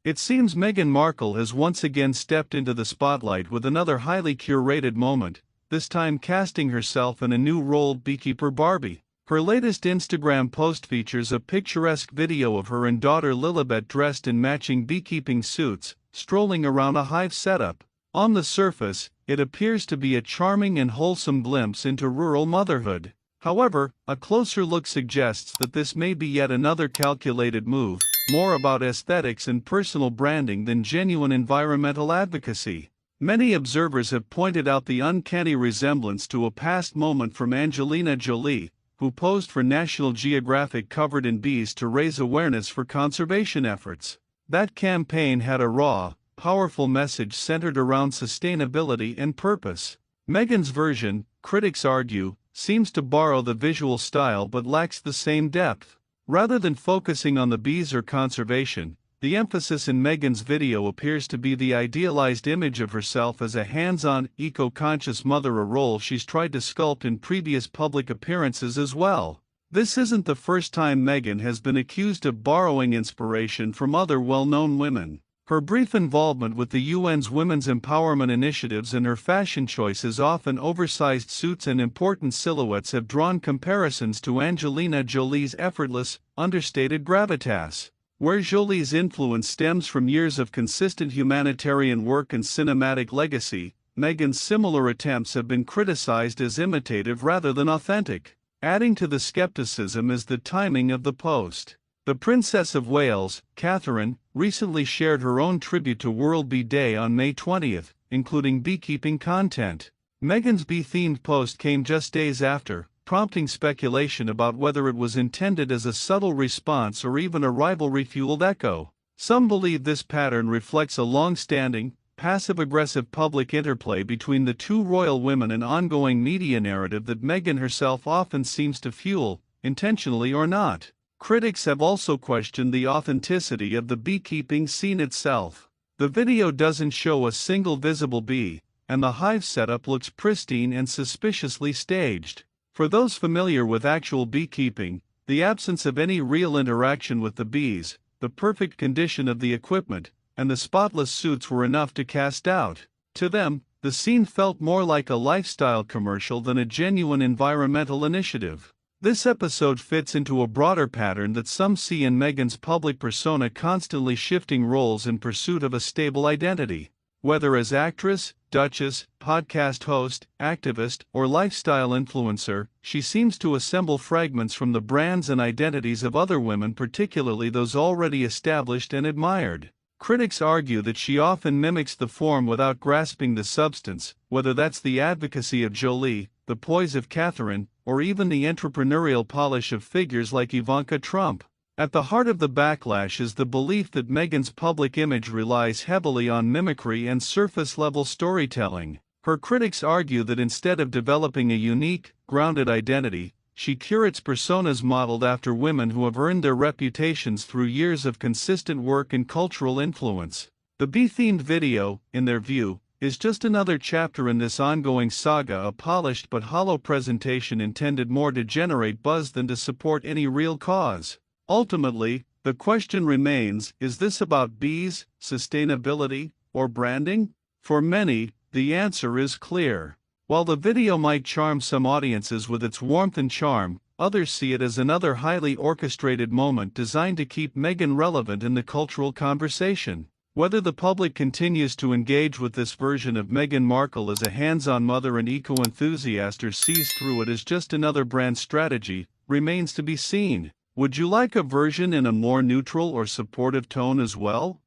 It seems Meghan Markle has once again stepped into the spotlight with another highly curated moment, this time casting herself in a new role, beekeeper Barbie. Her latest Instagram post features a picturesque video of her and daughter Lilibet dressed in matching beekeeping suits, strolling around a hive setup. On the surface, it appears to be a charming and wholesome glimpse into rural motherhood. However, a closer look suggests that this may be yet another calculated move, more about aesthetics and personal branding than genuine environmental advocacy. Many observers have pointed out the uncanny resemblance to a past moment from Angelina Jolie, who posed for National Geographic covered in bees to raise awareness for conservation efforts. That campaign had a raw, powerful message centered around sustainability and purpose. Meghan's version, critics argue, seems to borrow the visual style but lacks the same depth. Rather than focusing on the bees or conservation, the emphasis in Meghan's video appears to be the idealized image of herself as a hands-on, eco-conscious mother, a role she's tried to sculpt in previous public appearances as well. This isn't the first time Meghan has been accused of borrowing inspiration from other well-known women. Her brief involvement with the UN's women's empowerment initiatives and her fashion choices, often oversized suits and important silhouettes, have drawn comparisons to Angelina Jolie's effortless, understated gravitas. Where Jolie's influence stems from years of consistent humanitarian work and cinematic legacy, Meghan's similar attempts have been criticized as imitative rather than authentic. Adding to the skepticism is the timing of the post. The Princess of Wales, Catherine, recently shared her own tribute to World Bee Day on May 20th, including beekeeping content. Meghan's bee-themed post came just days after, prompting speculation about whether it was intended as a subtle response or even a rivalry-fueled echo. Some believe this pattern reflects a long-standing, passive-aggressive public interplay between the two royal women, an ongoing media narrative that Meghan herself often seems to fuel, intentionally or not. Critics have also questioned the authenticity of the beekeeping scene itself. The video doesn't show a single visible bee, and the hive setup looks pristine and suspiciously staged. For those familiar with actual beekeeping, the absence of any real interaction with the bees, the perfect condition of the equipment, and the spotless suits were enough to cast doubt. To them, the scene felt more like a lifestyle commercial than a genuine environmental initiative. This episode fits into a broader pattern that some see in Meghan's public persona, constantly shifting roles in pursuit of a stable identity. Whether as actress, duchess, podcast host, activist, or lifestyle influencer, she seems to assemble fragments from the brands and identities of other women, particularly those already established and admired. Critics argue that she often mimics the form without grasping the substance, whether that's the advocacy of Jolie, the poise of Catherine, or even the entrepreneurial polish of figures like Ivanka Trump. At the heart of the backlash is the belief that Meghan's public image relies heavily on mimicry and surface-level storytelling. Her critics argue that instead of developing a unique, grounded identity, she curates personas modeled after women who have earned their reputations through years of consistent work and cultural influence. The bee-themed video, in their view, is just another chapter in this ongoing saga, a polished but hollow presentation intended more to generate buzz than to support any real cause. Ultimately, the question remains, is this about bees, sustainability, or branding? For many, the answer is clear. While the video might charm some audiences with its warmth and charm, others see it as another highly orchestrated moment designed to keep Meghan relevant in the cultural conversation. Whether the public continues to engage with this version of Meghan Markle as a hands-on mother and eco-enthusiast or sees through it as just another brand strategy, remains to be seen. Would you like a version in a more neutral or supportive tone as well?